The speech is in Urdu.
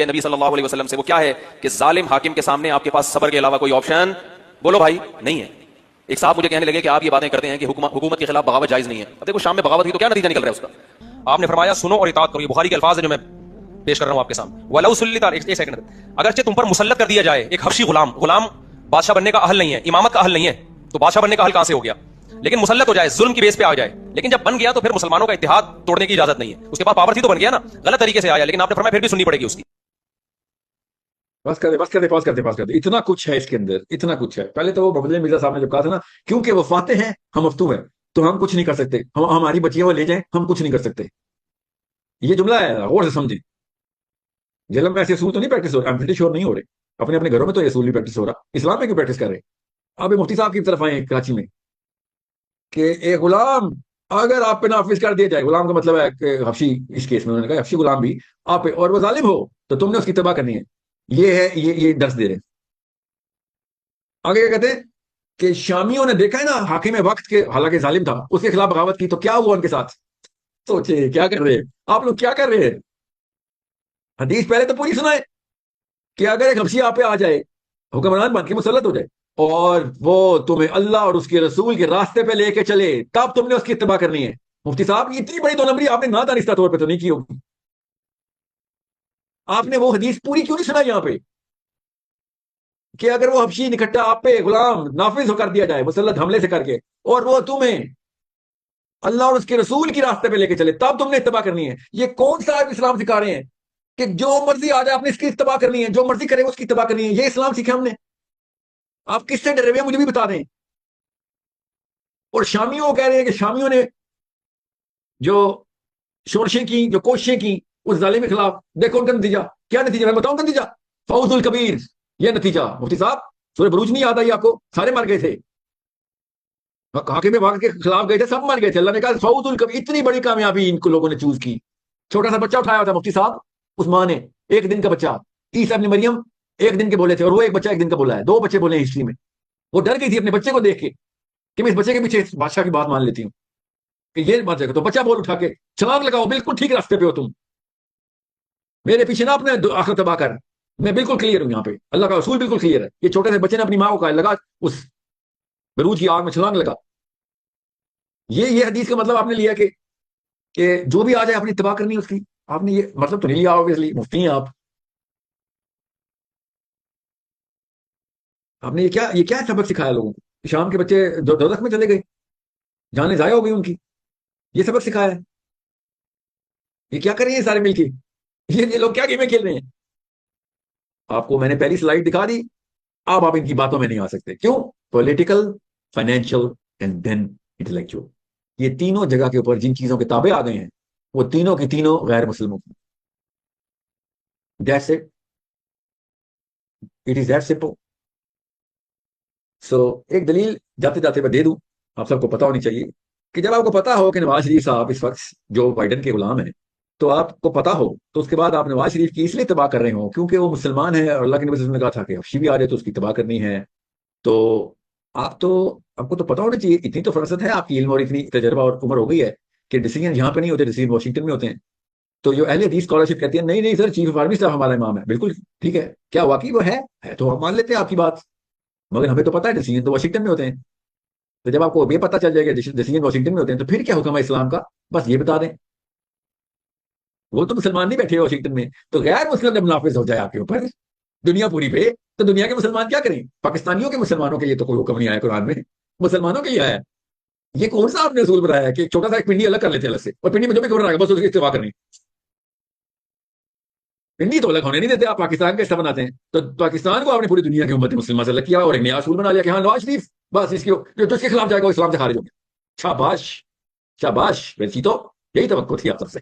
ہے نبی صلی اللہ علیہ وسلم سے، وہ کیا ہے کہ ظالم حاکم کے سامنے آپ کے پاس صبر کے علاوہ کوئی آپشن بولو بھائی نہیں ہے۔ ایک صاحب مجھے کہنے لگے کہ آپ یہ باتیں کرتے ہیں کہ حکومت کے خلاف بغاوت جائز نہیں ہے۔ اب دیکھو شام میں بغاوت ہوئی تو کیا نتیجہ نکل رہا ہے اس کا؟ آپ نے فرمایا سنو اور اطاعت کرو، یہ بخاری کے الفاظ ہیں جو میں پیش کر رہا ہوں آپ کے سامنے۔ ولو سلط، ایک سیکنڈ، اگرچہ تم پر مسلط کر دیا جائے ایک حبشی غلام بادشاہ بننے کا اہل نہیں ہے، امامت کا اہل نہیں ہے، تو بادشاہ بننے کا اہل کہاں سے ہو گیا؟ لیکن مسلط ہو جائے، ظلم کی بیس پہ آ جائے، لیکن جب بن گیا تو پھر مسلمانوں کا اتحاد توڑنے کی اجازت نہیں ہے۔ اس کے پاس پاور تھی تو بن گیا نا، غلط طریقے سے آیا، لیکن آپ نے فرمایا پھر بھی سننی پڑے گی اس کی۔ بس کرتے اتنا کچھ ہے اس کے اندر، اتنا کچھ ہے۔ پہلے تو وہ محمد مرزا صاحب نے جو کہا تھا نا، کیونکہ وہ فاتح ہیں ہم مفتو ہیں تو ہم کچھ نہیں کر سکتے، ہماری بچیاں وہ لے جائیں ہم کچھ نہیں کر سکتے، یہ جملہ ہے، غور سے سمجھیں۔ جیلم میں ایسے اصول تو نہیں پریکٹس ہو رہے، ہم شور نہیں ہو رہے، اپنے اپنے گھروں میں تو یہ اصول نہیں پریکٹس ہو رہا، اسلام میں کیوں پریکٹس کر رہے ہیں؟ اب مفتی صاحب کی طرف آئے کراچی میں کہ ایک غلام اگر آپ پہ نافذ کر دیا جائے، غلام کا مطلب ہے کہ حبشی، اس کیس میں انہوں نے کہا حبشی غلام بھی آپ پہ، اور وہ ظالم ہو تو تم نے اس کی تباہ کرنی ہے۔ یہ ہے یہ درس دے رہے ہیں۔ آگے کیا کہتے ہیں کہ شامیوں نے دیکھا ہے نا حاکم وقت کے، حالانکہ ظالم تھا، اس کے خلاف بغاوت کی تو کیا ہوا ان کے ساتھ؟ سوچے کیا کر رہے ہیں آپ لوگ، کیا کر رہے ہیں؟ حدیث پہلے تو پوری سنائے کہ اگر ایک حبشی آپ پہ آ جائے، حکمران بن کے مسلط ہو جائے، اور وہ تمہیں اللہ اور اس کے رسول کے راستے پہ لے کے چلے، تب تم نے اس کی اتباع کرنی ہے۔ مفتی صاحب یہ اتنی بڑی دو نمبری آپ نے نادانستہ طور پہ تو نہیں کی ہوگی، آپ نے وہ حدیث پوری کیوں نہیں سنا یہاں پہ کہ اگر وہ حبشی نکٹا آپ پہ غلام نافذ کر دیا جائے مسلط حملے سے کر کے، اور وہ تمہیں اللہ اور اس کے رسول کی راستے پہ لے کے چلے، تب تم نے اتباع کرنی ہے۔ یہ کون سا اسلام سکھا رہے ہیں کہ جو مرضی آ جائے آپ نے اس کی اتباع کرنی ہے، جو مرضی کرے اس کی اتباع کرنی ہے؟ یہ اسلام سیکھا ہم نے؟ آپ کس سے ڈرے ہوئے ہیں مجھے بھی بتا دیں۔ اور شامیوں کو کہہ رہے ہیں کہ شامیوں نے جو شورشیں کی، جو کوششیں کی اس ظالم کے خلاف، دیکھو ان کا نتیجہ کیا، نتیجہ میں بتاؤں نتیجہ، فوز الکبیر، یہ نتیجہ۔ مفتی صاحب سورہ بروج نہیں یاد آئی آپ کو؟ سارے مر گئے تھے، حاکم وقت کے خلاف گئے تھے، سب مر گئے تھے، اللہ نے کہا فوز الکبیر، اتنی بڑی کامیابی ان کو لوگوں نے چوز کی۔ چھوٹا سا بچہ اٹھایا تھا مفتی صاحب اس ماں نے، ایک دن کا بچہ، عیسیٰ ابن مریم ایک دن کے بولے تھے، اور وہ ایک بچہ ایک دن کا بولا ہے، دو بچے بولے ہیں ہسٹری میں۔ وہ ڈر گئی تھی اپنے بچے کو دیکھ کے کہ میں اس بچے کے پیچھے بادشاہ کی بات مان لیتی ہوں کہ یہ بات ہے، تو بچہ بول اٹھا کے چھلانگ لگاؤ، بالکل ٹھیک راستے پہ ہو تم، میرے پیچھے نہ اپنے آخرت تباہ کر، میں بالکل کلیئر ہوں یہاں پہ، اللہ کا اصول بالکل کلیئر ہے۔ یہ چھوٹے سے بچے نے اپنی ماں کو کہا لگا اس بروج کی آگ میں چھلانگ لگا۔ یہ حدیث کا مطلب آپ نے لیا کہ جو بھی آ جائے اپنی تباہ کرنی اس کی، آپ نے یہ مطلب تو نہیں لیا obviously، مفتی ہیں آپ نے یہ کیا سبق سکھایا لوگوں کو؟ شام کے بچے دوزخ میں چلے گئے، جانیں ضائع ہو گئی ان کی، یہ سبق سکھایا ہے؟ یہ کیا کر رہے ہیں سارے مل کے؟ یہ لوگ کیا گیمیں کھیل رہے ہیں؟ آپ کو میں نے پہلی سلائیڈ دکھا دی، اب آپ ان کی باتوں میں نہیں آ سکتے۔ کیوں؟ Political, financial and then intellectual, یہ تینوں جگہ کے اوپر جن چیزوں کے تابع آ گئے ہیں وہ تینوں کی تینوں غیر مسلموں کی۔ That's it. It is that simple. سو ایک دلیل جاتے جاتے میں دے دوں، آپ سب کو پتا ہونی چاہیے کہ جب آپ کو پتا ہو کہ نواز شریف صاحب اس وقت جو بائیڈن کے غلام ہیں، تو آپ کو پتا ہو تو اس کے بعد آپ نواز شریف کی اس لیے تباہ کر رہے ہو کیونکہ وہ مسلمان ہے، اور اللہ کے نبی صلی اللہ علیہ وسلم نے کہا تھا کہ حبشی بھی آ جائے تو اس کی تباہ کرنی ہے۔ تو آپ کو تو پتا ہونا چاہیے، اتنی تو فرصت ہے آپ کی، علم اور اتنی تجربہ اور عمر ہو گئی ہے کہ ڈیسیجن یہاں پہ نہیں ہوتے، ڈیسیجن واشنگٹن میں ہوتے ہیں۔ تو جو اہل حدیث اسکالرشپ کہتی ہے نہیں نہیں سر چیف آف آرمی صاحب ہمارا امام ہے، بالکل ٹھیک ہے، کیا واقعی وہ ہے تو ہم مان لیتے ہیں آپ کی بات، مگر ہمیں تو پتا ہے ڈیسیجن تو واشنگٹن میں ہوتے ہیں۔ تو جب آپ کو یہ پتا چل جائے گا ڈیسیجن واشنگٹن میں ہوتے ہیں تو پھر کیا حکم ہے اسلام کا؟ بس یہ بتا دیں، وہ تو مسلمان نہیں بیٹھے واشنگٹن میں، تو غیر مسلم جب نافذ ہو جائے آپ کے اوپر دنیا پوری پہ، تو دنیا کے مسلمان کیا کریں؟ پاکستانیوں کے مسلمانوں کے لیے تو کوئی حکم نہیں آیا قرآن میں، مسلمانوں کے لیے آیا ہے۔ یہ کون سا آپ نے اصول بنایا ہے کہ چھوٹا سا ایک پنڈی الگ کر لیتے ہیں الگ سے، اور پنڈی میں جو بھی خبر آ گیا بس اس کی اتباع کرنی، پنڈی تو الگ ہونے نہیں دیتے آپ، پاکستان کا حصہ بناتے ہیں، تو پاکستان کو آپ نے پوری دنیا کی امت مسلمہ سے الگ کیا اور ایک نیا اصول بنا لیا کہ ہاں نواز شریف بس اس کے خلاف جائے گا وہ اسلام سے خارج ہو گیا۔ شاباش شاباش، ویسی تو یہی توقع تھی آپ سب سے۔